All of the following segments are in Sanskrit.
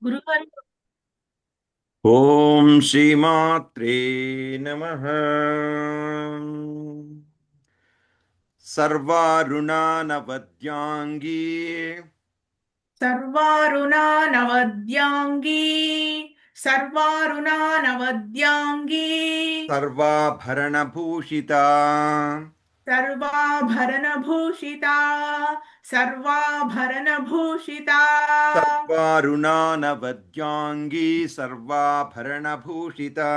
గురుగారు. ఓం శ్రీమాత్రే నమః. సర్వారుణానవద్యాంగీ సర్వారుణా నవద్యాంగీ సర్వారుణా నవద్యాంగీ సర్వాభరణభూషితా సర్వాభరణభూషితా సర్వాభరణభూషితా సర్వారుణానవద్యాంగీ సర్వాభరణభూషితా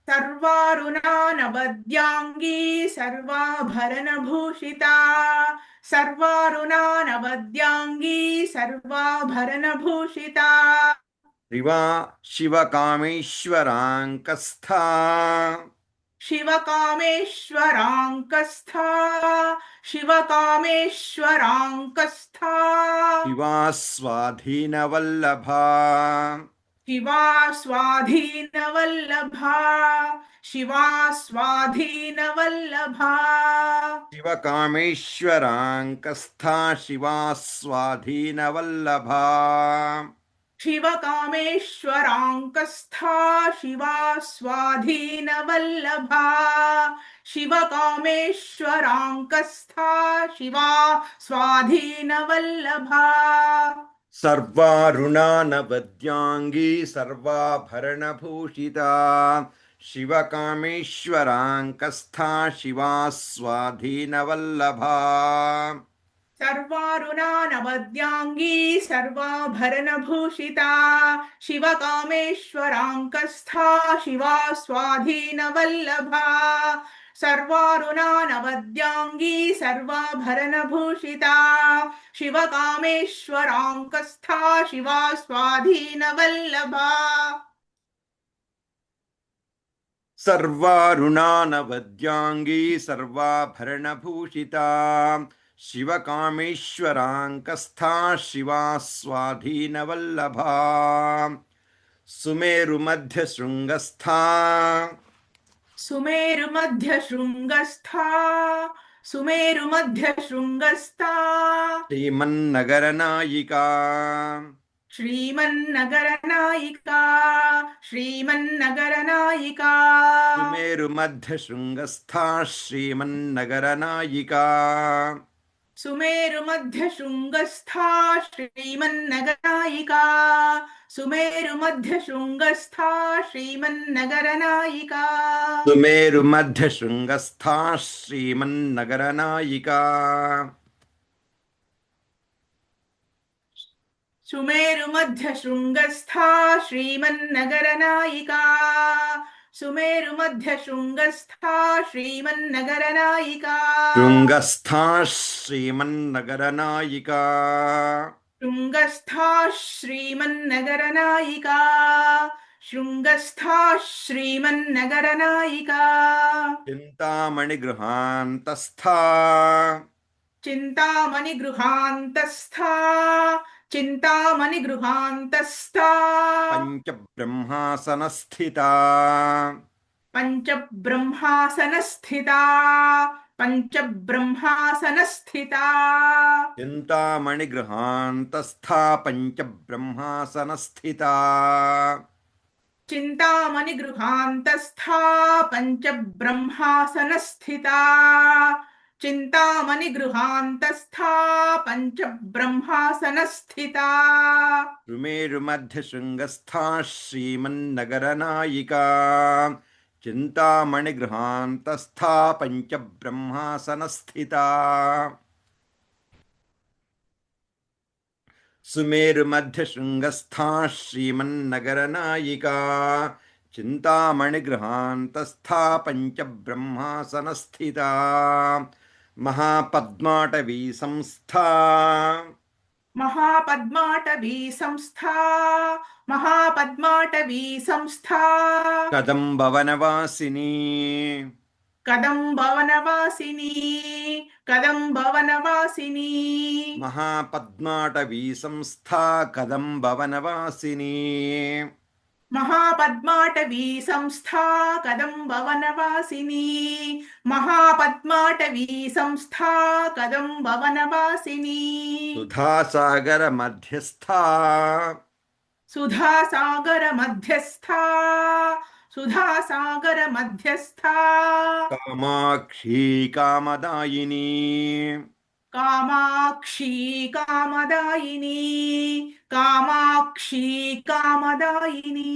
సర్వారుణా నవద్యాంగీ సర్వాభరణభూషితా సర్వారుణా నవద్యాంగీ సర్వాభరణభూషితా శివా శివకామేశ్వరాంకస్థా शिवकामेश्वराङ्कस्था शिवकामेश्वराङ्कस्था శివా స్వాధీనవల్లభా शिवा स्वाधीनवल्लभा शिवा स्वाधीनवल्लभा శివకామేశ్వరాంకస్థా శివా స్వాధీనవల్లభా शिवकामेश्वराङ्कस्था शिवा स्वाधीनवल्लभा शिवकामेश्वराङ्कस्था शिवा स्वाधीनवल्लभा సర్వారుణానవద్యాంగీ సర్వాభరణభూషితా శివకామేశ్వరాంకస్థా శివా స్వాధీనవల్లభా सर्वारुणा नवद्यांगी सर्वाभरणभूषिता शिवकामेश्वराङ्कस्था शिवा स्वाधीनवल्लभा सर्वारुणा नवद्यांगी सर्वाभरणभूषिता शिवकामेश्वराङ्कस्था शिवा स्वाधीनवल्लभा సర్వారుణానవద్యాంగీ సర్వాభరణభూషితా శివకామేశ్వరాంకస్థా శివా స్వాధీనవల్లభా సుమేరుమధ్యశృంగస్థా सुमेरुमध्यशृङ्गस्था सुमेरुमध्यशृङ्गस्था శ్రీమన్నగరనాయికా श्रीमन्नगरनायिका श्रीमन्नगरनायिका సుమేరుమధ్యశృంగస్థా శ్రీమన్నగరనాయికా सुमेरुमध्यशृङ्गस्था श्रीमन्नगरनायिका सुमेरुमध्यशृङ्गस्था श्रीमन्नगरनायिका సుమేరుమధ్యశృంగస్థా శ్రీమన్నగరనాయికా सुमेरुमध्यशृङ्गस्था श्रीमन्नगरनायिका सुमेरुमध्यशृङ्गस्था श्रीमन्नगरनायिका శృంగస్థా శ్రీమన్నగరనాయికా शृङ्गस्था श्रीमन्नगरनायिका शृङ्गस्था श्रीमन्नगरनायिका చింతామణిగృహాంతస్థా चिन्तामणिगृहान्तस्था चिन्तामणिगृहान्तस्था పంచబ్రహ్మాసనస్థితా पञ्चब्रह्मासनस्थिता पञ्चब्रह्मासनस्थिता చింతామణిగృహాంతస్థా పంచబ్రహ్మాసనస్థితా चिन्तामणिगृहान्तस्था पञ्चब्रह्मासनस्थिता चिन्तामणिगृहान्तस्था पञ्चब्रह्मासनस्थिता సుమేరుమధ్యశృంగస్థా శ్రీమన్నగరనాయికా చింతామణిగృహాంతస్థా పంచబ్రహ్మాసనస్థితా సుమేరుమధ్యశృంగస్థా శ్రీమన్నగరనాయికా చింతామణిగృహాంతస్థా పంచబ్రహ్మాసనస్థితా మహాపద్మాటవీ సంస్థా महापद्माटवी संस्था महापद्माटवी संस्था కదంబవనవాసిని कदम्बवनवासिनी कदम्बवनवासिनी మహాపద్మాటవీ సంస్థా కదంబవనవాసిని महापद्माटवी संस्था कदम्बवनवासिनी महापद्माटवी संस्था कदम्बवनवासिनी సుధాసాగర మధ్యస్థా సుధాసాగర మధ్యస్థా సుధాసాగర మధ్యస్థా కామాక్షీ కామదాయిని కామాక్షి కామదాయిని కామాక్షి కామదాయిని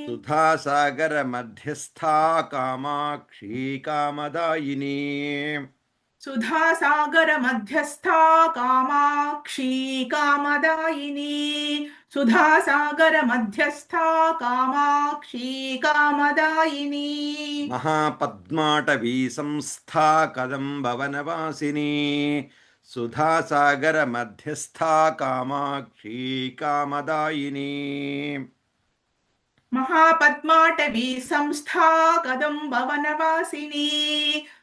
సుధాసాగర మధ్యస్థా కామాక్షీ కామదాయిని సుధాసాగర మధ్యస్థా కామాక్షి కామదాయిని సుధాసాగర మధ్యస్థా కామాక్షి కామదాయిని మహాపద్మాటవీ సంస్థా కదంబవనవాసిని సుధాసాగర మధ్యస్థా కామాక్షీ కామదాయిని మహాపద్మాటవీ సంస్థా కదంబవనవాసిని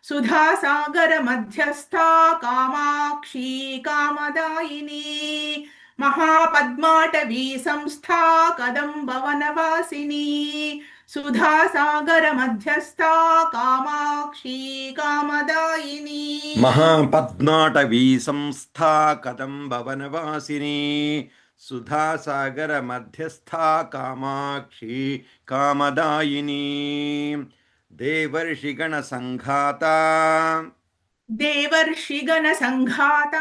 సుధాసాగర మధ్యస్థా కామాక్షి కామదాయిని మహాపద్మాటవీ సంస్థా కదంబవనవాసిని సుధాసాగర మధ్యస్థా కామాక్షి కామదాయిని మహాపద్మాటవీ సంస్థా కదంబవనవాసిని సుధాసాగర మధ్యస్థా కామాక్షి కామదాయిని దేవర్షిగణ సంఘాత దేవర్షిగణ సంఘాత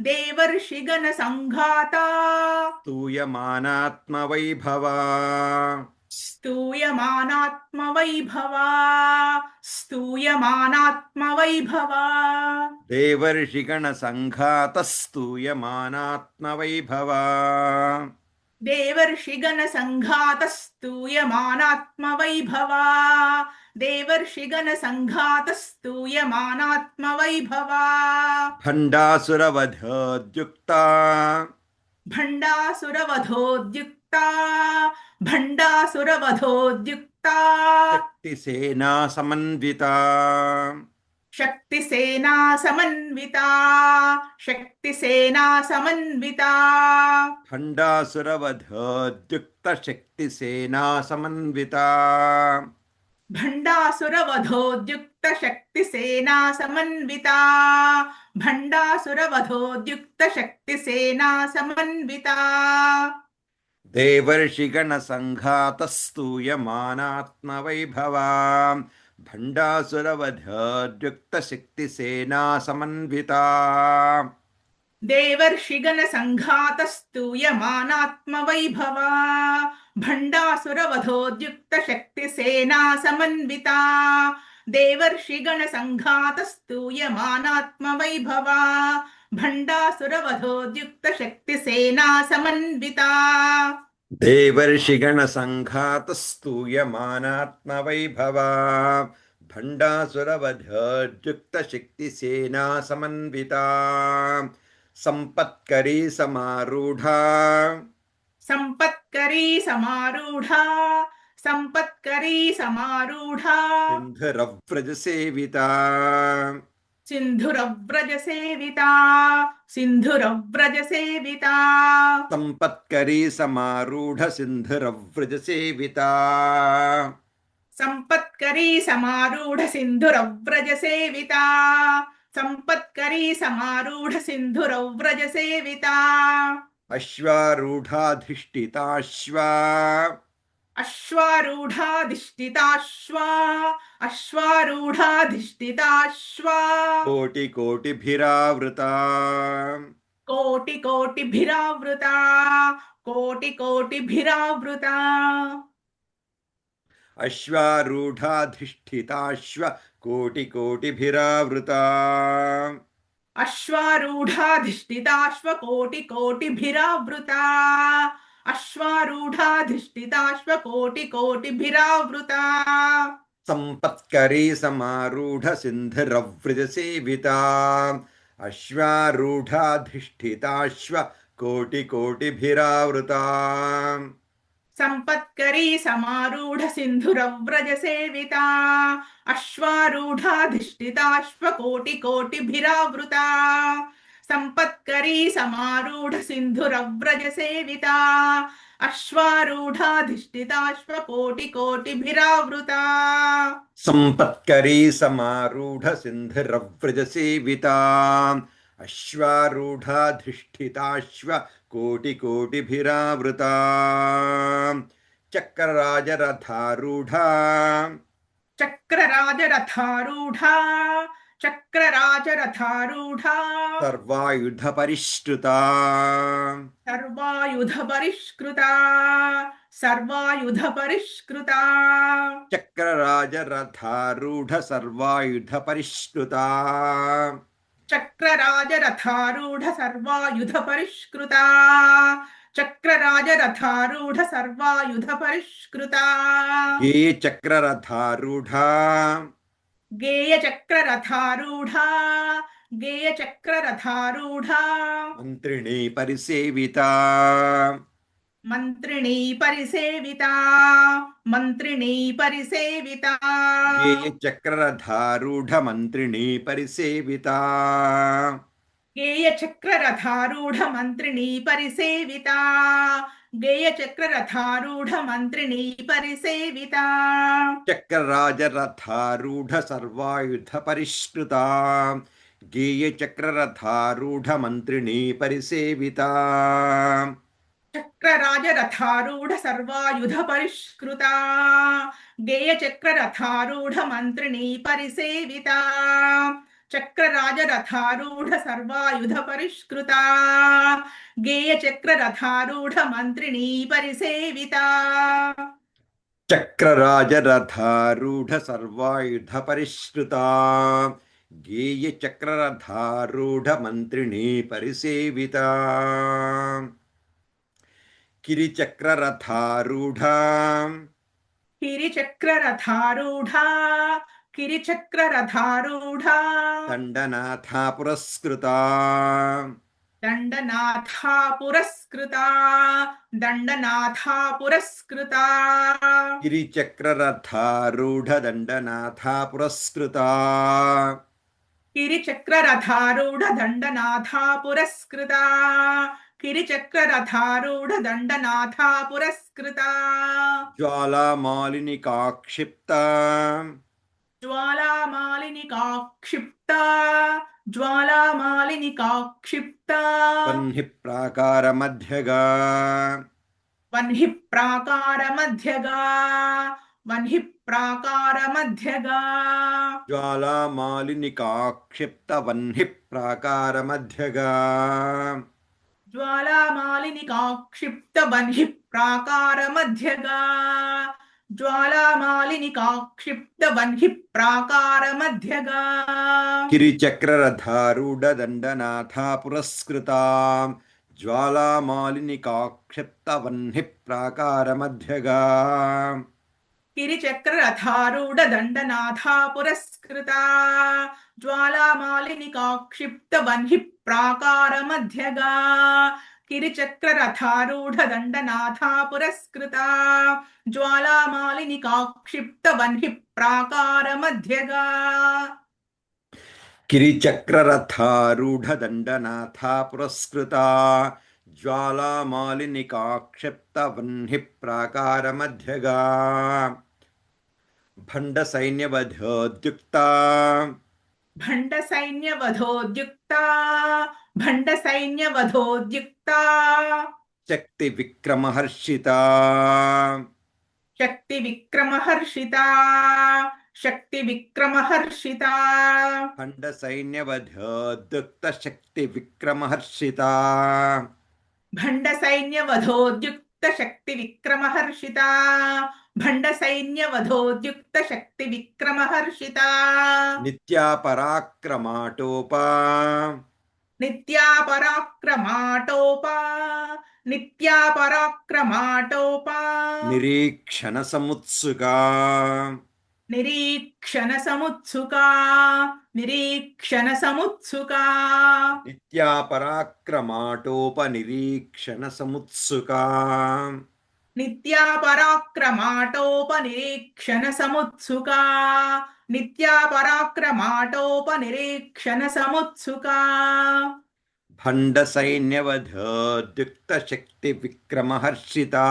దేవర్షిగణ సంఘాత స్తూయమానాత్మవైభవా స్తూయమానాత్మవైభవా స్తూయమానాత్మవైభవా దేవర్షిగణ సంఘాత స్తూయమానాత్మవైభవా దేవర్షిగణ సంఘాత స్తూయమానాత్మవైభవా దేవర్షిగణ సంఘాత స్తూయమానాత్మవైభవా భండాసురవధోద్యుక్తా భండాసురవధోద్యుక్తా భండాసురవధోద్యుక్తా శక్తిసేనా సమన్వితా శక్తిసేనా సమన్వితా శక్తిసేనా సమన్వితా భండాసురవధోద్యుక్త శక్తిసేనా సమన్వితా భండాసురవధోద్యుక్త శక్తిసేనా సమన్వితా భండాసురవధోద్యుక్త శక్తిసేనా సమన్వితా దేవర్షిగణ సంఘాత స్తూయమానాత్మవైభవా భండాసురవధోద్యుక్త శక్తిసేనా సమన్వితా దేవర్షిగణ సంఘాత స్తూయమానాత్మవైభవా భండాసురవధోద్యుక్త శక్తిసేనా సమన్వితా దేవర్షిగణ సంఘాత స్తూయమానాత్మవైభవా భండాసురవధోద్యుక్త శక్తిసేనా సమన్వితా దేవర్షిగణ సంఘాత స్తూయమానాత్మవైభవా భండాసురవధోద్యుక్త శక్తిసేనా సమన్వితా సంపత్కరీ సమారూఢా సంపత్కరీ సమారూఢా సంపత్కరీ సమారూఢా సింధురవ్రజ సేవితా సింధురవ్రజ సేవితా సింధురవ్రజ సేవితా సంపత్కరీ సమారూఢ సింధురవ్రజ సేవితా సంపత్కరీ సమారూఢ సింధురవ్రజ సేవితా సంపత్కరీ సమారూఢ సింధురవ్రజ సేవితా అశ్వారూఢాధిష్ఠితాశ్వా అశ్వారూఢాధిష్ఠితాశ్వా అశ్వారూఢాధిష్ఠితాశ్వా కోటి కోటిభిరావృతా కోటి కోటిభిరావృతా కోటి కోటిభిరావృతా అశ్వారూఢాధిష్ఠితాశ్వ కోటి కోటిభిరావృతా అశ్వారూఢాధిష్ఠితాశ్వ కోటి కోటిభిరావృతా అశ్వారూఢాధిష్ఠితాశ్వ కోటి కోటిభిరావృతా సంపత్కరీ సమారూఢ సింధురవ్రజ సేవితా అశ్వారూఢాధిష్ఠితాశ్వ కోటి కోటిభిరావృతా సంపత్కరీ సమారూఢ సింధురవ్రజ సేవితా అశ్వారూఢాధిష్ఠితాశ్వ కోటి కోటిభిరావృతా సంపత్కరీ సమారూఢ సింధురవ్రజ సేవితా అశ్వారూఢాధిష్ఠితాశ్వ కోటి కోటిభిరావృతా సంపత్కరీ సమారూఢ సింధురవ్రజ సేవితా अश्वारूढाधिष्ठिताश्व कोटिकोटिभिरावृता चक्रराजरथारूढा चक्रराजरथारूढा चक्रराजरथारूढा सर्वायुधपरिष्कृता सर्वायुधपरिष्कृता सर्वायुधपरिष्कृता चक्रराजरथारूढ सर्वायुधपरिष्कृता चक्रराजरथारूढ सर्वायुधपरिष्कृता चक्रराजरथारूढ सर्वायुधपरिष्कृता ये चक्ररथारूढा गेयचक्ररथारूढा गेयचक्ररथारूढा मन्त्रिणी परिसेविता मन्त्रिणी परिसेविता मन्त्रिणी परिसेविता ये चक्ररथारूढ मन्त्रिणी परिसेविता गेयचक्ररथारूढ मन्त्रिणी परिसेविता गेयचक्ररथारूढ मन्त्रिणी परिसेविता चक्रराजरथारूढ सर्वायुधपरिष्कृता गेयचक्ररथारूढ मन्त्रिणी परिसेविता चक्रराजरथारूढ सर्वायुध परिष्कृता गेयचक्ररथारूढ मन्त्रिणी परिसेविता चक्रराजरथारूढ सर्वायुध परिष्कृता गेयचक्ररथारूढ मन्त्रिणी परिसेविता चक्रराजरथारूढ सर्वायुधपरिष्कृता गेयचक्ररथारूढ मन्त्रिणी परिसेविता किरिचक्ररथारूढा किरिचक्ररथारूढा किरिचक्ररथारूढा दण्डनाथा पुरस्कृता दण्डनाथा पुरस्कृता दण्डनाथा पुरस्कृता गिरिचक्ररथारूढ दण्डनाथा पुरस्कृता किरिचक्ररथारूढ दण्डनाथा पुरस्कृता किरिचक्ररथारूढ दण्डनाथा पुरस्कृता ज्वालामालिनिकाक्षिप्ता ज्वालामालिनिकाक्षिप्ता ज्वालामालिनिकाक्षिप्ता वह्निः प्राकारमध्यगा वह्निः प्राकारमध्यगा वह्निः प्राकारमध्यगा ज्वालामालिनिकाक्षिप्त वह्निः प्राकारमध्यगा ज्वालामालिनिकाक्षिप्त वह्निः प्राकारमध्यगा ज्वालामालिनिकाक्षिप्त वह्निः प्राकारमध्यगा गिरिचक्ररथारूढ दण्डनाथा पुरस्कृता ज्वालामालिनिकाक्षिप्त वह्निः प्राकारमध्यगा किरिचक्ररथारूढ दण्डनाथा पुरस्कृता ज्वालामालिनिकाक्षिप्त वह्निः प्राकारमध्यगा किरिचक्ररथारूढ दण्डनाथा पुरस्कृता ज्वालामालिनिकाक्षिप्त वह्निः प्राकारमध्यगा गिरिचक्ररथारूढ दण्डनाथा पुरस्कृता ज्वालामालिनिकाक्षिप्त वह्निः प्राकारमध्यगा भण्डसैन्यवधोद्युक्ता भण्डसैन्यवधोद्युक्ता भण्डसैन्यवधोद्युक्ता शक्तिविक्रमहर्षिता शक्तिविक्रमहर्षिता शक्तिविक्रमहर्षिता भण्डसैन्यवधोद्युक्त शक्तिविक्रमहर्षिता भण्डसैन्यवधोद्युक्त शक्तिविक्रमहर्षिता भण्डसैन्यवधोद्युक्त शक्तिविक्रमहर्षिता नित्या पराक्रमाटोपा नित्या पराक्रमाटोपा नित्या पराक्रमाटोपा निरीक्षणसमुत्सुका निरीक्षणसमुत्सुका निरीक्षणसमुत्सुका नित्या पराक्रमाटोपनिरीक्षणसमुत्सुका नित्या पराक्रमाटोपनिरीक्षणसमुत्सुका नित्या पराक्रमाटोपनिरीक्षणसमुत्सुका भण्डसैन्यवधोद्युक्त शक्तिविक्रमहर्षिता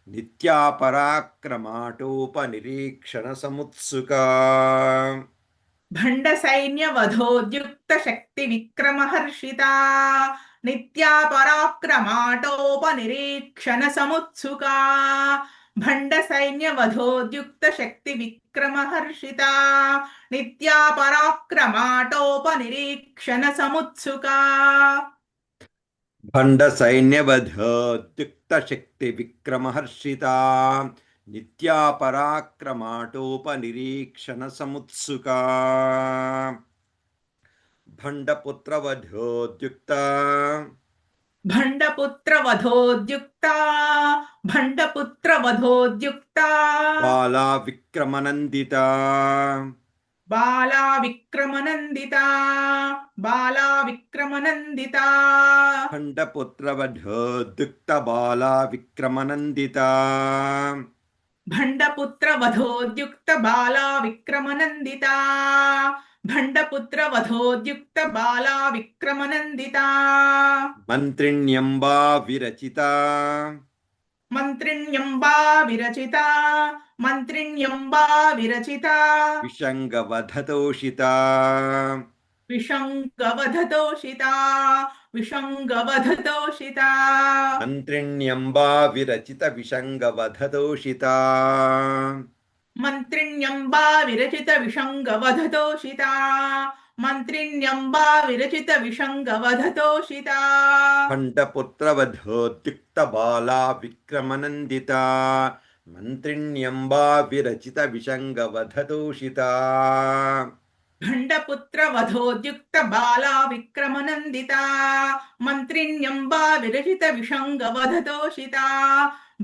नित्या पराक्रमाटोपनिरीक्षणसमुत्सुका भण्ड सैन्यवधोद्युक्त शक्ति विक्रमहर्षिता नित्या पराक्रमाटोपनिरीक्षण समुत्सुका भण्ड सैन्यवधोद्युक्त शक्ति विक्रमहर्षिता नित्या पराक्रमाटोपनिरीक्षण समुत्सुका भण्ड सैन्यवधोद्युक्त शक्ति विक्रमहर्षिता नित्या पराक्रमाटोपनिरीक्षण समुत्सुका भण्डपुत्रवधोद्युक्ता भण्डपुत्रवधोद्युक्ता भण्डपुत्रवधोद्युक्ता बाला विक्रमनन्दिता बाला विक्रमनन्दिता बाला विक्रमनन्दिता भण्डपुत्रवधोद्युक्त बाला विक्रमनन्दिता भण्डपुत्रवधोद्युक्त बाला विक्रमनन्दिता भण्डपुत्रवधोद्युक्त बाला विक्रमनन्दिता मन्त्रिण्यम्बा विरचिता मन्त्रिण्यम्बा विरचिता मन्त्रिण्यम्बा विरचिता विषङ्गवधतोषिता विषङ्गवधतोषिता विषङ्गवधतोषिता मन्त्रिण्यम्बा विरचित विषङ्गवधतोषिता मन्त्रिण्यम्बा विरचित विषङ्गवधतोषिता मन्त्रिण्यम्बा विरचित विषङ्गवधतोषिता भण्डपुत्रवधोद्युक्त बाला विक्रमनन्दिता मन्त्रिण्यम्बा विरचित विषङ्गवधतोषिता भण्डपुत्रवधोद्युक्त बाला विक्रमनन्दिता मन्त्रिण्यम्बा विरचित विषङ्गवधतोषिता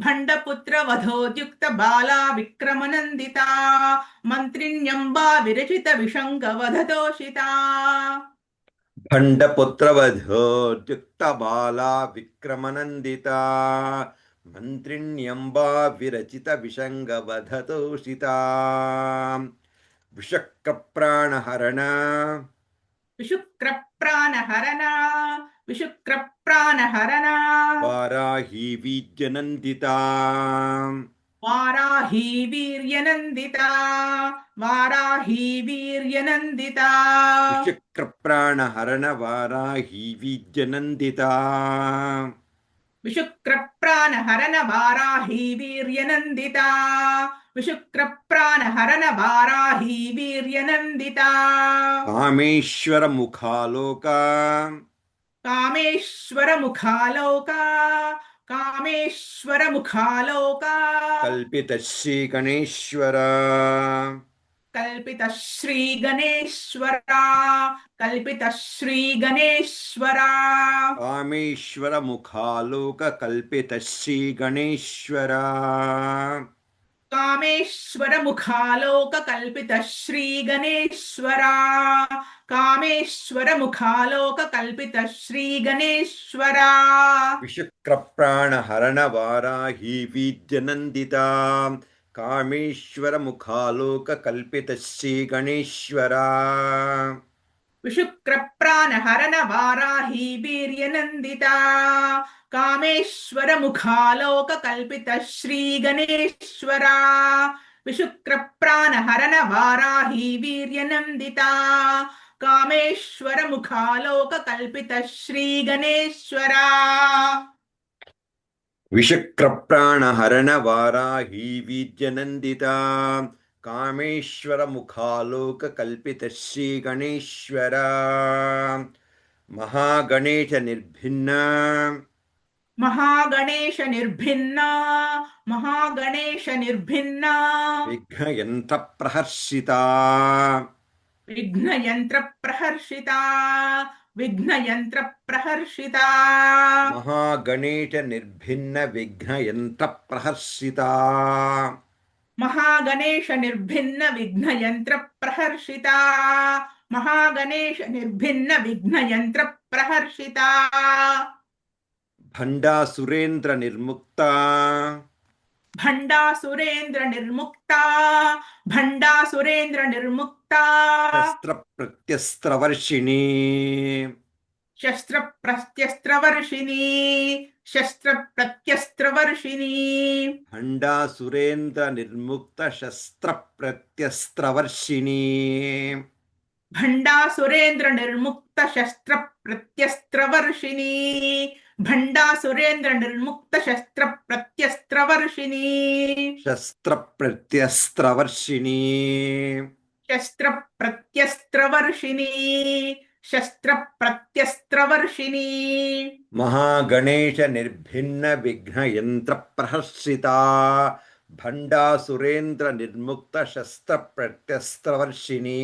भण्डपुत्रवधोद्युक्त बाला विक्रमनन्दिता मन्त्रिण्यम्बा विरचित विषङ्गवधतोषिता भण्डपुत्रवधोद्युक्त बाला विक्रमनन्दिता मन्त्रिण्यम्बा विरचित विषङ्गवधतोषिता विषक्रप्राणहरण विशुक्रप्राणहरणा विशुक्रप्राणहरणा वाराही वीर्यनन्दिता वाराही वीर्यनन्दिता वाराही वीर्यनन्दिता विषक्रप्राणहरण वाराही वीर्यनन्दिता विशुक्रप्राणहरण वाराही वीर्यनन्दिता विशुक्रप्राणहरण वाराही वीर्यनन्दिता कामेश्वरमुखालोका कामेश्वरमुखालोका कामेश्वरमुखालोका कल्पितश्रीगणेश्वर कल्पितः श्रीगणेश्वरा कल्पितः श्रीगणेश्वरा कामेश्वरमुखालोक कल्पितश्रीगणेश्वर कामेश्वरमुखालोक कल्पितः श्रीगणेश्वरा कामेश्वरमुखालोक कल्पितः श्रीगणेश्वरा विशुक्रप्राणहरण वाराही वीर्यनन्दिता कामेश्वरमुखालोक कल्पितश्रीगणेश्वर विशुक्रप्राणहरण वाराही वीर्यनन्दिता कामेश्वरमुखालोक कल्पितः श्रीगणेश्वरा विशुक्रप्राणहरण वाराही वीर्यनन्दिता कामेश्वरमुखालोक कल्पितः श्रीगणेश्वरा विशुक्रप्राणहरण वाराही वीर्यनन्दिता कामेश्वरमुखालोक कल्पितश्रीगणेश्वर महागणेश निर्भिन्न महागणेश निर्भिन्ना महागणेश निर्भिन्ना विघ्नयन्त्र प्रहर्षिता विघ्नयन्त्र प्रहर्षिता विघ्नयन्त्र प्रहर्षिता महागणेश निर्भिन्न विघ्नयन्त्र प्रहर्षिता महागणेश निर्भिन्न विघ्नयन्त्र प्रहर्षिता महागणेश निर्भिन्न विघ्नयन्त्र प्रहर्षिता भण्डासुरेन्द्र निर्मुक्ता भण्डासुरेन्द्र निर्मुक्ता भण्डासुरेन्द्र निर्मुक्ता शस्त्रप्रत्यस्त्रवर्षिणी शस्त्रप्रत्यस्त्रवर्षिणी शस्त्रप्रत्यस्त्रवर्षिणी भण्डासुरेन्द्र निर्मुक्त शस्त्रप्रत्यस्त्रवर्षिणी भण्डासुरेन्द्र निर्मुक्त शस्त्र प्रत्यस्त्रवर्षिणी भण्डासुरेन्द्र निर्मुक्त शस्त्र प्रत्यस्त्रवर्षिणी शस्त्रप्रत्यस्त्रवर्षिणी शस्त्र प्रत्यस्त्रवर्षिणी शस्त्र प्रत्यस्त्रवर्षिणी महागणेशनिर्भिन्नविघ्नयन्त्रप्रहर्षिता भण्डासुरेन्द्रनिर्मुक्तशस्त्रप्रत्यस्त्रवर्षिणी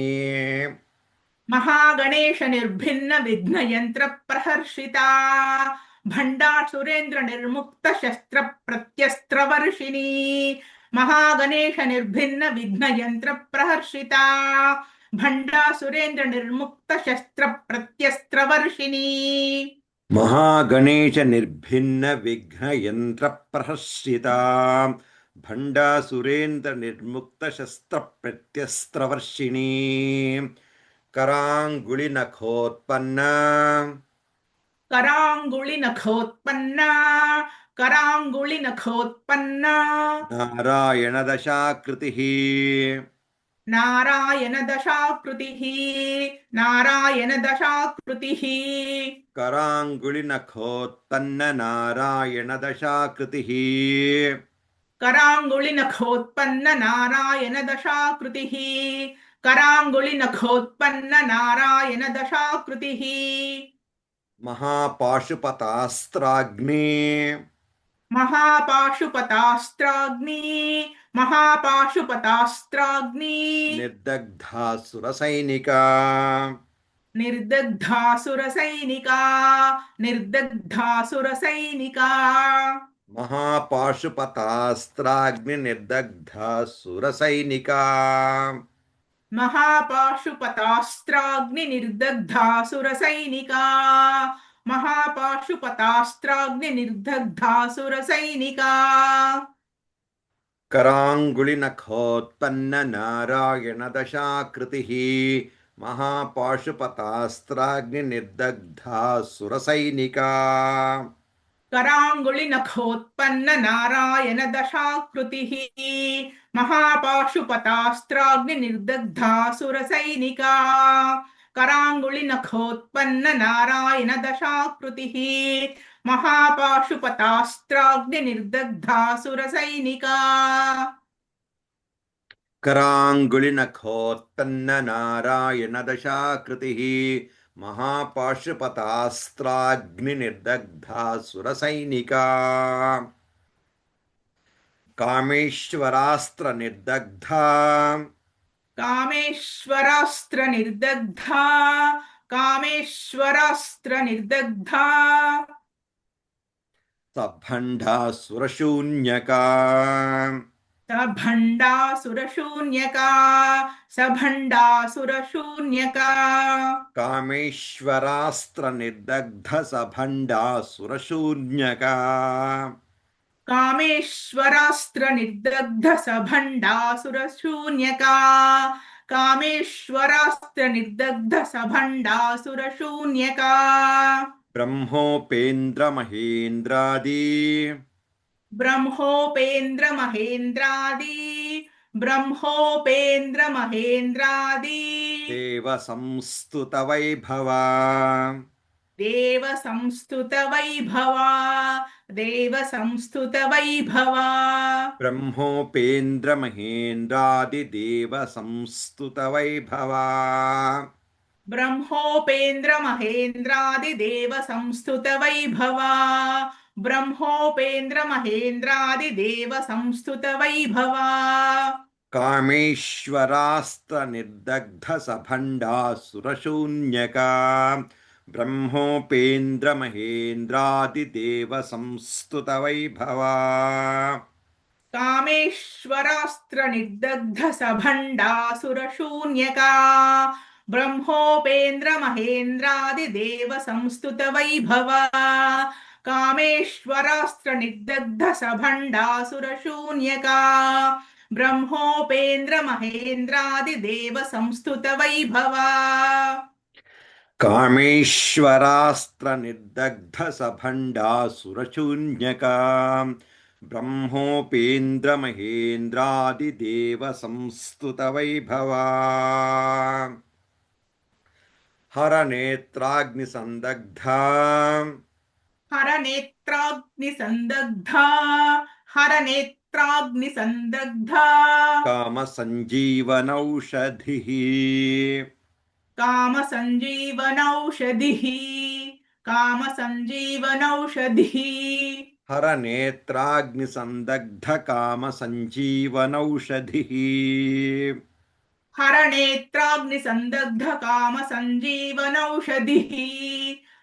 महागणेश निर्भिन्न विघ्न यंत्र प्रहर्षिता भंडासुरेंद्र निर्मुक्त शस्त्र प्रत्यस्त्र वर्षिणी महागणेश निर्भिन्न विघ्न यंत्र प्रहर्षिता भंडासुरेंद्र निर्मुक्त शस्त्र प्रत्यस्त्र वर्षिणी महागणेशनिर्भिन्नविघ्नयन्त्रप्रहर्षिता भण्डासुरेन्द्रनिर्मुक्तशस्त्रप्रत्यस्त्रवर्षिणी कराङ्गुलिनखोत्पन्ना करांगुळि नखोत्पन्ना करांगुळि नखोत्पन्ना नारायणदशाकृतिः नारायण दशाकृतिः नारायण दशाकृतिः कराङ्गुलिनखोत्पन्ननारायणदशाकृतिः करांगुळि नखोत्पन्न नारायण दशाकृतिः करांगुळि नखोत्पन्न नारायण दशाकृतिः महापाशुपतास्त्राग्नि महापाशुपतास्त्राग्नि महापाशुपतास्त्राग्नि निर्दग्धासुरसैनिका निर्दग्धासुरसैनिका निर्दग्धासुरसैनिका महापाशुपतास्त्राग्निर्दग्धासुरसैनिका महापाशुपतास्त्राग्नि निर्दग्धासुरसैनिका महापाशुपतास्त्राग्नि निर्दग्धासुरसैनिका कराङ्गुलिनखोत्पन्ननारायणदशाकृतिः महापाशुपतास्त्राग्निर्दग्धासुरसैनिका करांगुळि नखोत्पन्न नारायण दशाकृतिः महापाशुपतास्त्राग्नि निर्दग्धासुरसैनिका करांगुळि नखोत्पन्न नारायण दशाकृतिः महापाशुपतास्त्राग्नि निर्दग्धासुरसैनिका कराङ्गुलिनखोत्पन्ननारायणदशाकृतिः महापाशुपतास्त्राग्निर्दग्धासुरसैनिका कामेश्वरास्त्रनिर्दग्धा कामेश्वरास्त्र निर्दग्धा कामेश्वरास्त्र निर्दग्धा सभण्डासुरशून्यका सभण्डासुरशून्यका सभण्डासुरशून्यका कामेश्वरास्त्रनिर्दग्धसभण्डासुरशून्यका कामेश्वरास्त्र निर्दग्ध सभण्डासुरशून्यका कामेश्वरास्त्र निर्दग्ध सभण्डासुरशून्यका ब्रह्मोपेन्द्रमहेन्द्रादि ब्रह्मोपेन्द्र महेन्द्रादि ब्रह्मोपेन्द्र महेन्द्रादि देवसंस्तुतवैभवा देव संस्तुत वैभवा देव संस्तुत वैभवा ब्रह्मोपेन्द्रमहेन्द्रादिदेवसंस्तुतवैभवा ब्रह्मोपेन्द्र महेन्द्रादि देव संस्तुत वैभवा ब्रह्मोपेन्द्र महेन्द्रादि देव संस्तुत वैभवा कामेश्वरास्त्रनिर्दग्धसभण्डासुरशून्यका ब्रह्मोपेन्द्रमहेन्द्रादिदेवसंस्तुतवैभवा कामेश्वरास्त्र निर्दग्ध सभण्डासुरशून्यका ब्रह्मोपेन्द्र महेन्द्रादि देव संस्तुत वैभवा कामेश्वरास्त्र निर्दग्ध सभण्डासुरशून्यका ब्रह्मोपेन्द्र महेन्द्रादि देव संस्तुत वैभवा कामेश्वरास्त्रनिर्दग्धसभण्डासुरशून्यका ब्रह्मोपेन्द्रमहेन्द्रादिदेवसंस्तुतवैभवा हरनेत्राग्निसन्दग्धा हरनेत्राग्निसन्दग्धा हरनेत्राग्निसन्दग्धा कामसञ्जीवनौषधिः कामसञ्जीवनौषधिः कामसञ्जीवनौषधिः हरनेत्राग्निसन्दग्धकामसञ्जीवनौषधिः हरनेत्राग्निसन्दग्धकामसञ्जीवनौषधिः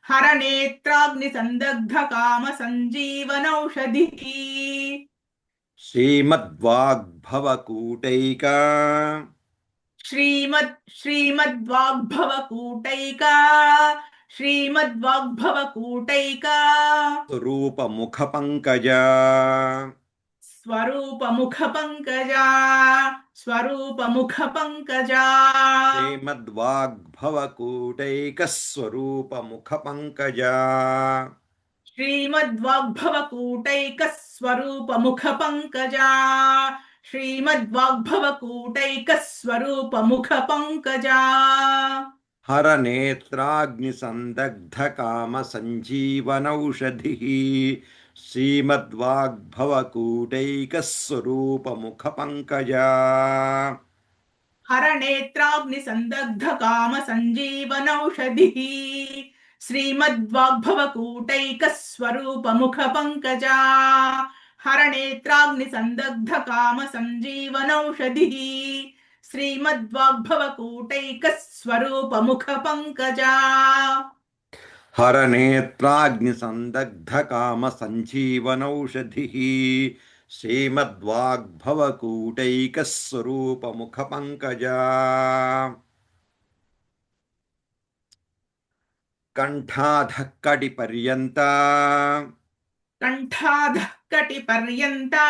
हरनेत्राग्निसन्दग्धकामसञ्जीवनौषधिः श्रीमद्वाग्भवकूटैका श्रीमद्वाग्भवकूटैका श्रीमद्वाग्भवकूटैका स्वरूपमुखपङ्कजा स्वरूपमुखपङ्कजा स्वरूपमुखपङ्कजा श्रीमद्वाग्भवकूटैकस्वरूपमुखपङ्कजा श्रीमद्वाग्भवकूटैकस्वरूपमुखपङ्कजा श्रीमद्वाग्भवकूटैकस्वरूपमुखपङ्कजा हरनेत्राग्निसन्दग्धकामसञ्जीवनौषधिः श्रीमद्वाग्भवकूटैकस्वरूपमुखपङ्कजा हरनेत्राग्निसन्दग्धकामसञ्जीवनौषधिः श्रीमद्वाग्भवकूटैकस्वरूपमुखपङ्कजा हरनेत्राग्निसन्दग्धकामसञ्जीवनौषधिः श्रीमद्वाग्भवकूटैकस्वरूपमुखपङ्कजा हरनेत्राग्निसन्दग्धकामसञ्जीवनौषधिः श्रीमद्वाग्भवकूटैकस्वरूपमुखपङ्कजा कण्ठाधः कटिपर्यन्ता कण्ठाधः कटिपर्यन्ता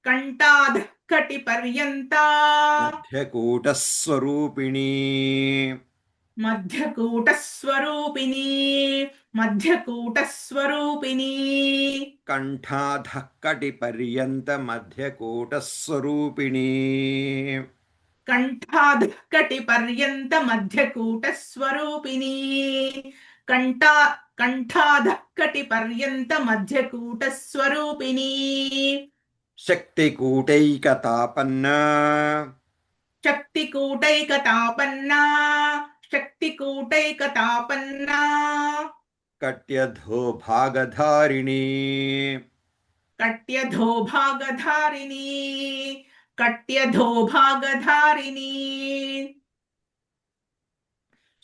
कण्ठाधः कटिपर्यन्ता मध्यकूटस्वरूपिणी मध्यकूटस्वरूपिणी मध्यकूटस्वरूपिणी कण्ठाधः कटिपर्यन्तमध्यकूटस्वरूपिणी कण्ठाधः कटिपर्यन्त मध्यकूटस्वरूपिणी कण्ठा कण्ठाधः कटिपर्यन्त मध्यकूटस्वरूपिणी शक्तिकूटैकतापन्ना शक्तिकूटैकतापन्ना शक्तिकूटैकतापन्ना कट्यधो भागधारिणी कट्यधोभागधारिणी कट्यधोभागधारिणी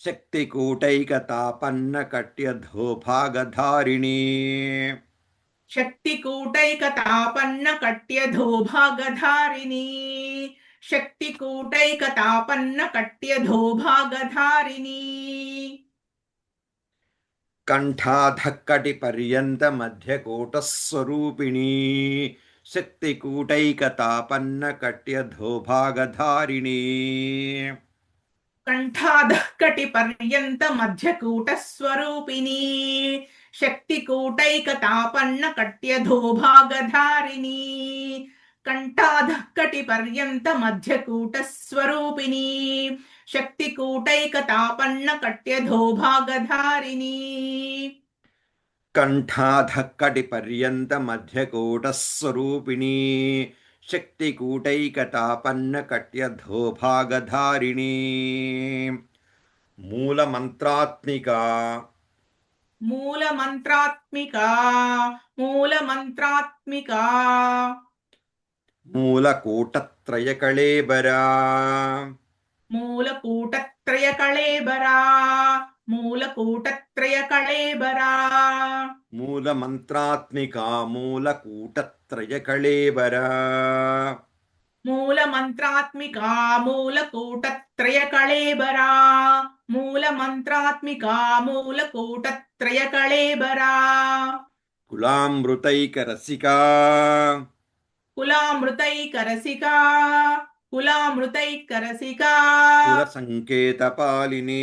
शक्तिकूटैकतापन्न कट्यधो भागधारिणी शक्तिकूटैकतापन्न कट्यधोभागधारिणी शक्तिकूटैकतापन्न कट्यधोभागधारिणी कण्ठाधः कटिपर्यन्तमध्यकूटस्वरूपिणी शक्तिकूटैकतापन्न कट्यधो भागधारिणी कण्ठाधः कटिपर्यन्त मध्यकूटस्वरूपिणी शक्तिकूटैकतापन्न कट्यधोभागधारिणी कण्ठाधः कटिपर्यन्त मध्यकूटस्वरूपिणी शक्तिकूटैकतापन्न कट्यधोभागधारिणी कण्ठाधः कटिपर्यन्तमध्यकूटस्वरूपिणी शक्तिकूटैकतापन्न कट्यधो भागधारिणी मूलमन्त्रात्मिका मूलमन्त्रात्मिका मूलमन्त्रात्मिका मूलकूटत्रयकळेबरा मूलकूटत्रयकळेबरा मूलकूटत्रयकळेबरा मूलमन्त्रात्मिका मूलकूटत्रयकळेबरा मूलमन्त्रात्मिका मूलकूटत्रयकळेबरा मूलमन्त्रात्मिका मूलकूटत्रयकळेबरा कुलामृतैकरसिका कुलामृतैकरसिका कुलामृतैकरसिका कुलसङ्केतपालिनी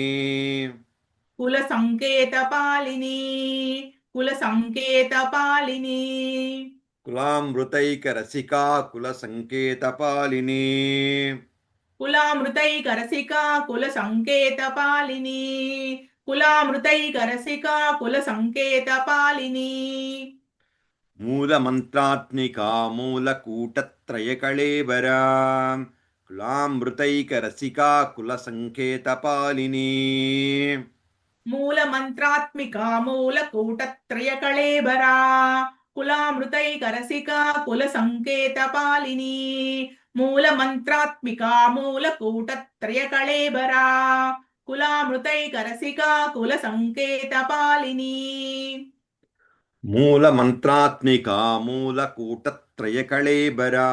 कुलसङ्केतपालिनी कुलसङ्केतपालिनी कुलामृतैकरसिका कुलसङ्केतपालिनी కులామృతైకరసికా కుల సంకేత పాలిని కులామృతైకరసికా కుల సంకేత పాలిని మూలమంత్రాత్మికా మూలకూటత్రయకళేబరా కులామృతైకరసికా కులసంకేతపాలినీ మూల మంత్రాత్మిక మూల కూటత్రయ కళేబరా కులామృతైకరసికా కుల సంకేత పాలిని మూల మంత్రాత్మిక మూల కూటత్రయ కళేబరా కులామృతైకరసికా కుల సంకేత పాలిని మూలమంత్రాత్మికా మూలకూటత్రయకళేబరా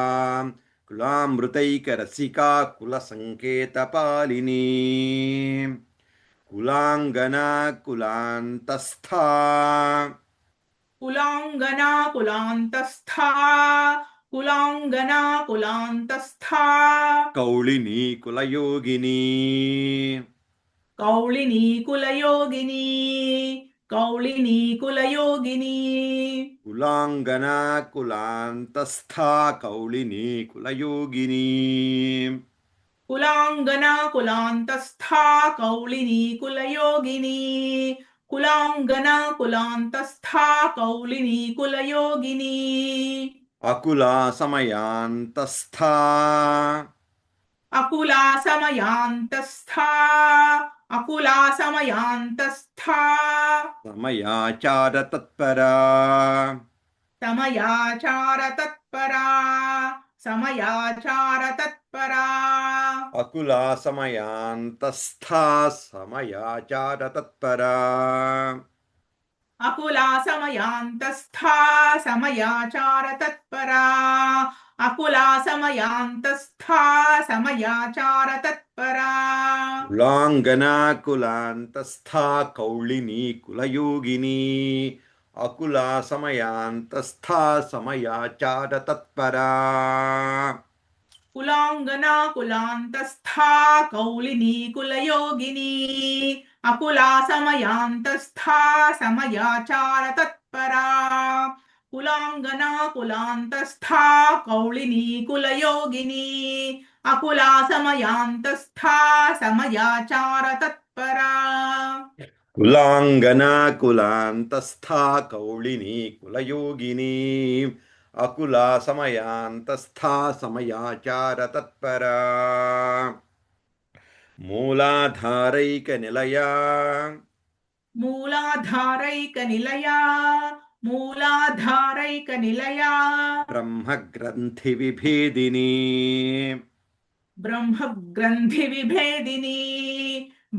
కులామృతైకరసికా కులసంకేతపాలినీ కులాంగనా కులాంతస్థా కులాంగనా కులాంతస్థా కులాంగనా కులాంతస్థా కౌళినీ కులయోగినీ కౌళినీ కులయోగిని కౌళినీ కులయోగిని కులాంగనా కులాంతస్థా కౌళినీ కులయోగినీ కులాంగనా కులాంతస్థా కౌళినీ కులయోగిని కులాంగనా కులాంతస్థా కౌళినీ కులయోగిని అకులా సమయాంతస్థా అకులా సమయాంతస్థా అకులా సమయాంతస్థా సమయాచార తత్పరా సమయాచార తత్పరా సమయాచార తత్పరా అకులా సమయాంతస్థా సమయాచార తత్పరా అకులా సమయాంతస్థా సమయాచార తత్పరా అకులా సమయాంతస్థా సమయాచార తత్పరా కులాంగనా కులాంతస్థా కౌళినీ కులయోగినీ అకులా సమయాంతస్థా సమయాచార తత్పరా కులాంగనా కులాంతస్థా కౌళినీ కులయోగిని అకులా సమయాంతస్థా సమయాచార తత్పరా కులాంగనా కులాంతస్థా కౌళినీ కులయోగిని అకులా సమయాంతస్థా సమయాచార తత్పరా కులాంగనా కులాంతస్థా కౌళినీ కులయోగినీ అకులా సమయాంతస్థా సమయాచార తత్పరా మూలాధారైక నిలయా మూలాధారైక నిలయా మూలాధారైక నిలయా బ్రహ్మగ్రంథి విభేదిని బ్రహ్మగ్రంథి విభేదిని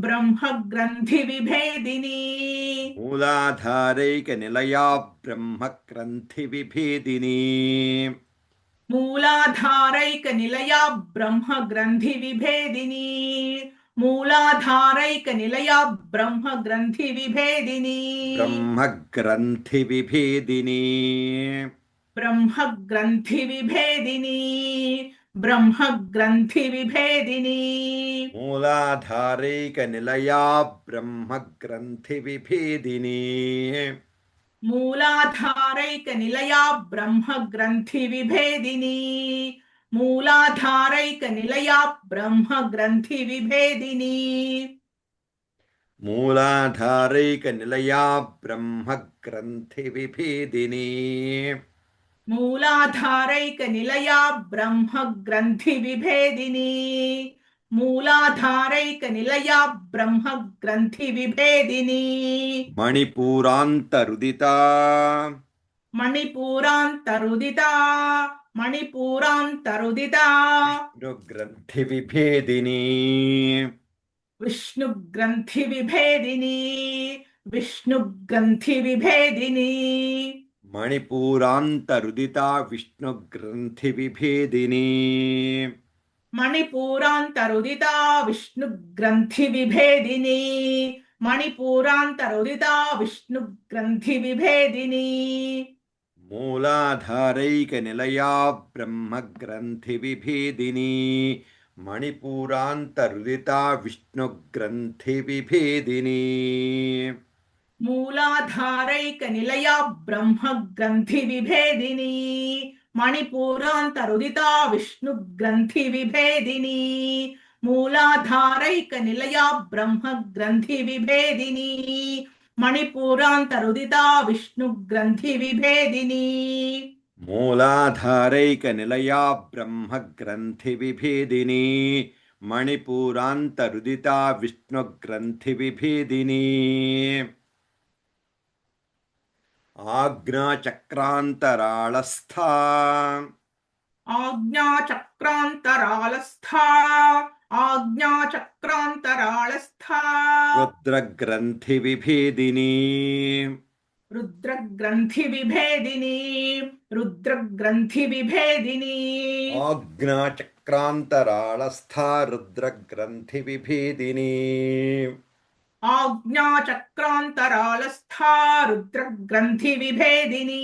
బ్రహ్మగ్రంథి విభేదిని మూలాధారైక నిలయా బ్రహ్మగ్రంథి విభేదిని మూలాధారైక నిలయా బ్రహ్మగ్రంథి విభేదిని మూలాధారైక నిలయా బ్రహ్మగ్రంథి విభేదిని బ్రహ్మగ్రంథి విభేదిని బ్రహ్మగ్రంథి విభేదిని బ్రహ్మగ్రంథి విభేదిని మూలాధారైక నిలయా బ్రహ్మగ్రంథి విభేదిని మూలాధారైక నిలయా బ్రహ్మగ్రంథి విభేదిని మూలాధారైక నిలయా బ్రహ్మగ్రంథి విభేదిని మూలాధారైక నిలయా బ్రహ్మగ్రంథి విభేదిని మూలాధారైక నిలయా బ్రహ్మగ్రంథి విభేదిని మూలాధారైక నిలయా బ్రహ్మగ్రంథి విభేదిని మణిపూరాంతరుదిత మణిపూరాంతరుదిత మణిపూరాంతరుదిత గ్రంథి విభేదిని విష్ణుగ్రంథి విభేదిని విష్ణుగ్రంథి విభేదిని మణిపూరాంతరుదిత విష్ణుగ్రంథి విభేదిని మణిపూరాంతరుదిత విష్ణుగ్రంథి విభేదిని మణిపూరాంతరుదిత విష్ణుగ్రంథి విభేదిని మూలాధారైక నిలయా బ్రహ్మగ్రంథి విభేదిని మణిపూరాంతరుదిత విష్ణుగ్రంథి విభేదిని मूलाधारैकनिलया ब्रह्मग्रन्थिविभेदिनी मणिपूरान्तरुदिता विष्णुग्रन्थिविभेदिनी मूलाधारैकनिलया ब्रह्मग्रन्थिविभेदिनी मणिपूरान्तरुदिता विष्णुग्रन्थिविभेदिनी मूलाधारैकनिलया ब्रह्मग्रन्थिविभेदिनी मणिपूरान्तरुदिता विष्णुग्रन्थिविभेदिनी आज्ञाचक्रान्तराळस्था आज्ञाचक्रान्तरालस्था आज्ञाचक्रान्तराळस्था रुद्रग्रन्थिविभेदिनी रुद्रग्रन्थिविभेदिनी रुद्रग्रन्थिविभेदिनी आज्ञाचक्रान्तराळस्था रुद्रग्रन्थिविभेदिनी आज्ञाचक्रान्तरालस्था रुद्रग्रन्थिविभेदिनी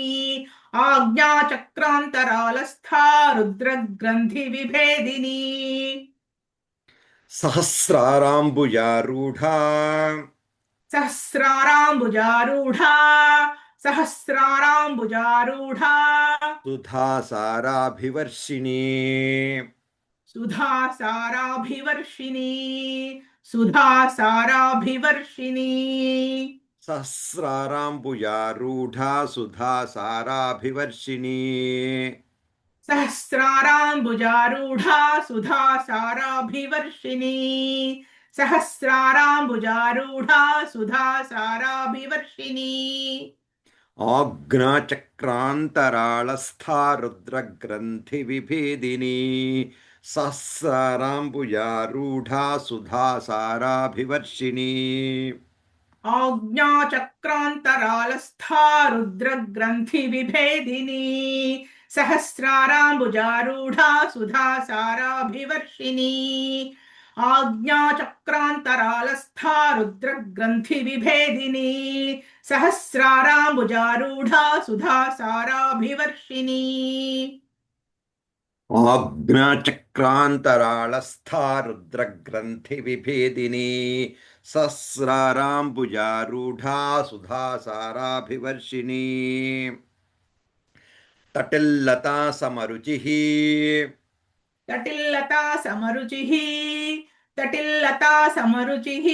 आज्ञाचक्रान्तरालस्था रुद्रग्रन्थिविभेदिनी सहस्राराम्बुजारूढा सहस्राराम्बुजारूढा सहस्राराम्बुजारूढा सुधासाराभिवर्षिणी सुधासाराभिवर्षिणी सुधासाराभिवर्षिणी सहस्राराम्बुजारूढा सुधासाराभिवर्षिणी सहस्राराम्बुजारूढा सुधासाराभिवर्षिणी सहस्राराम्बुजारूढा सुधासाराभिवर्षिणी आज्ञाचक्रान्तराळस्था रुद्रग्रन्थिविभेदिनी सहस्राराम्बुजारूढा सुधासाराभिवर्षिणी आज्ञाचक्रान्तरालस्था रुद्रग्रन्थिविभेदिनी सहस्राराम्बुजारूढा सुधासाराभिवर्षिणी आज्ञाचक्रान्तरालस्था रुद्रग्रन्थिविभेदिनी सहस्राराम्बुजारूढा सुधासाराभिवर्षिणी आज्ञाचक्रान्तराळस्था रुद्रग्रन्थिविभेदिनी सहस्राराम्बुजारूढा सुधासाराभिवर्षिणी तटिल्लता समरुचिः तटिल्लता समरुचिः तटिल्लता समरुचिः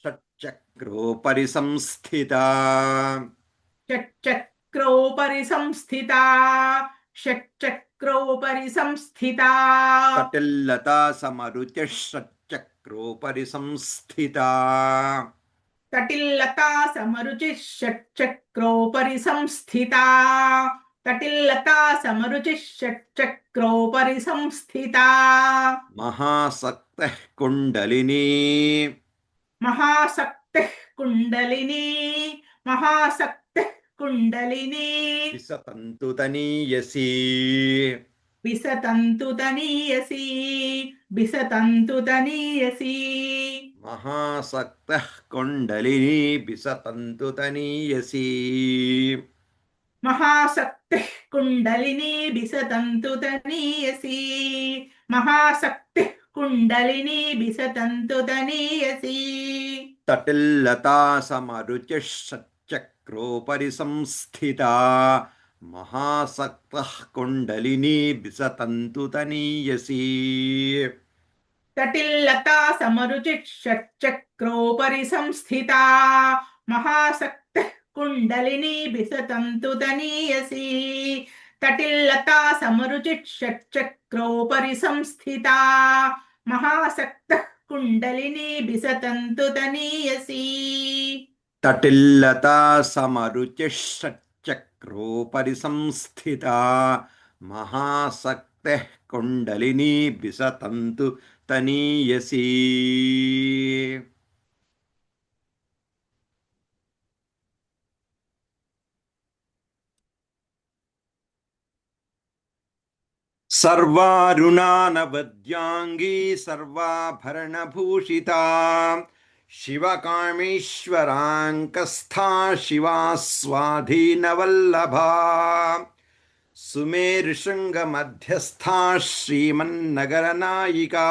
षट्चक्रोपरि संस्थिता षट्चक्रोपरि संस्थिता षट्चक्रोपरि संस्थिता तटिल्लता समरुचिः षट्चक्रोपरि संस्थिता तटिल्लता समरुचिः षट्चक्रोपरि संस्थिता तटिल्लता समरुचिः षट्चक्रोपरि संस्थिता महासक्तः कुण्डलिनी महासक्तिः कुण्डलिनी महासक्तिः कुण्डलिनी विसतन्तु तनीयसी विसतन्तु तनीयसी विसतन्तु तनीयसी महासक्तः कुण्डलिनी विसतन्तु तनीयसी महासक्तिः कुण्डलिनी विसतन्तु तनीयसी महासक्तिः कुण्डलिनी विसतन्तु तनीयसी तटिल्लता समरुचिः षट्चक्रोपरि संस्थिता महासक्तः कुण्डलिनी विसतन्तु तनीयसी तटिल्लता समरुचिः षट्चक्रोपरि संस्थिता महासक्तिः कुण्डलिनी विसतन्तु तनीयसी तटिल्लता समरुचिः षट्चक्रोपरि संस्थिता महासक्तः कुण्डलिनी विसतन्तु तनीयसी तटिल्लता समरुचिः षट्चक्रोपरि संस्थिता महासक्तः कुण्डलिनी विसतन्तु तनीयसी सर्वारुणानवद्यांगी सर्वाभरणभूषिता शिवकामेश्वराङ्कस्था शिवा स्वाधीनवल्लभा सुमेरुशृङ्गमध्यस्था श्रीमन्नगरनायिका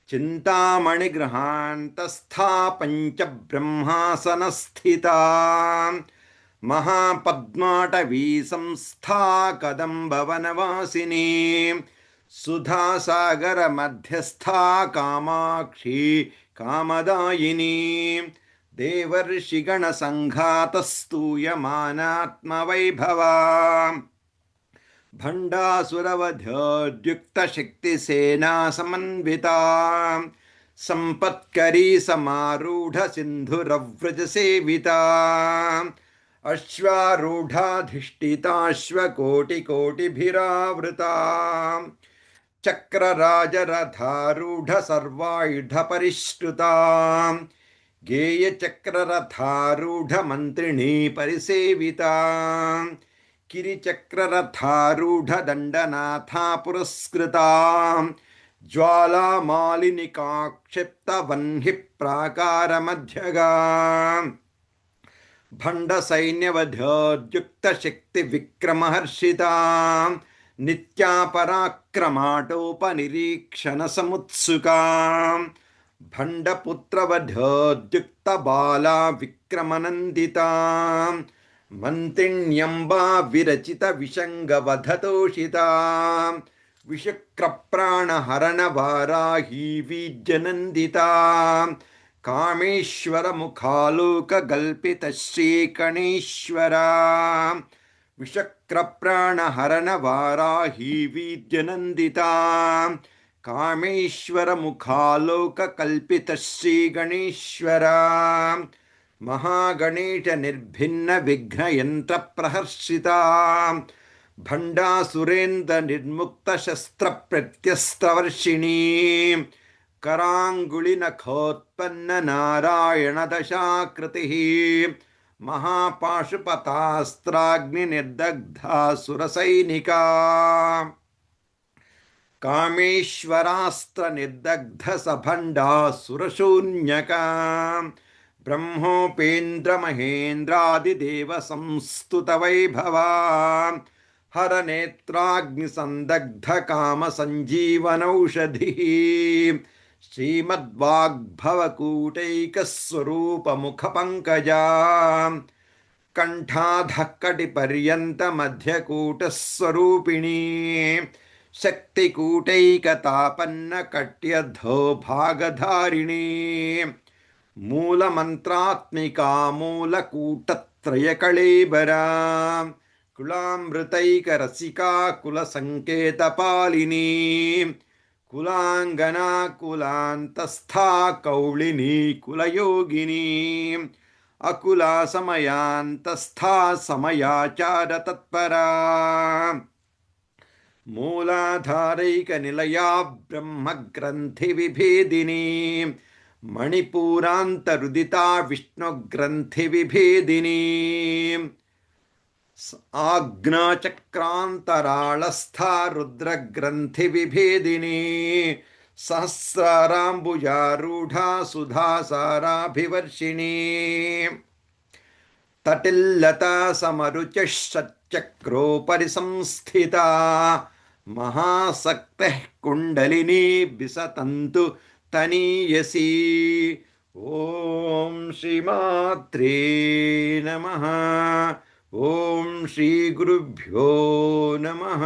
చింతామణిగృహాంతస్థా పంచబ్రహ్మాసనస్థితా महापद्माटवी संस्था कदम्बवनवासिनी सुधासागर मध्यस्था कामाक्षी कामदायिनी देवर्षिगणसङ्घातस्तूयमानात्मवैभवा भण्डासुरवध्योद्युक्तशक्तिसेना समन्विता सम्पत्करी समारूढ सिन्धुरव्रजसेविता अश्वारूढाधिष्ठिताश्वकोटिकोटिभिरावृता चक्रराजरथारूढ सर्वायुधपरिष्कृता गेयचक्ररथारूढ मन्त्रिणी परिसेविता किरिचक्ररथारूढ दण्डनाथा पुरस्कृता ज्वालामालिनिकाक्षिप्तवह्निः प्राकारमध्यगा भण्डसैन्यवध्योद्युक्तशक्तिविक्रमहर्षिता नित्या पराक्रमाटोपनिरीक्षणसमुत्सुका भण्डपुत्रवध्योद्युक्तबाला विक्रमनन्दिता मन्त्रिण्यम्बा विरचितविषङ्गवधतोषिता विशक्रप्राणहरणवाराही वीज्यनन्दिता कामेश्वरमुखालोकगल्पितश्रीकणेश्वरा विशक्रप्राणहरणवाराही वीज्यनन्दिता कामेश्वरमुखालोककल्पितश्रीगणेश्वरा महागणेशनिर्भिन्नविघ्नयन्त्रप्रहर्षिता भण्डासुरेन्द्रनिर्मुक्तशस्त्रप्रत्यस्त्रवर्षिणी कराङ्गुलिनखोत्पन्ननारायणदशाकृतिः महापाशुपतास्त्राग्निनिर्दग्धा सुरसैनिका कामेश्वरास्त्रनिर्दग्धसभण्डासुरशून्यका ब्रह्मोपेन्द्रमहेन्द्रादिदेवसंस्तुतवैभवा हरनेत्राग्निसन्दग्धकामसञ्जीवनौषधिः श्रीमद्वाग्भवकूटैकस्वरूपमुखपङ्कजा कण्ठाधः कटिपर्यन्तमध्यकूटस्वरूपिणी शक्तिकूटैकतापन्नकट्यद्धो भागधारिणी मूलमन्त्रात्मिका मूलकूटत्रयकळेबरा कुलामृतैकरसिका कुलसङ्केतपालिनी कुलाङ्गना कुलान्तस्था कौलिनी कुलयोगिनी अकुला समयान्तस्था समयाचारतत्परा मूलाधारैकनिलया ब्रह्मग्रन्थिविभेदिनी मणिपूरान्तरुदिता विष्णुग्रन्थिविभेदिनी आज्ञाचक्रान्तराळस्था रुद्रग्रन्थिविभेदिनी सहस्राराम्बुजारूढा सुधासाराभिवर्षिणी तटिल्लता समरुचिः षट्चक्रोपरि संस्थिता महाशक्तिः कुण्डलिनी विसतन्तु तनीयसी। ओम श्रीमात्रे नमः। ओम श्री गुरुभ्यो नमः।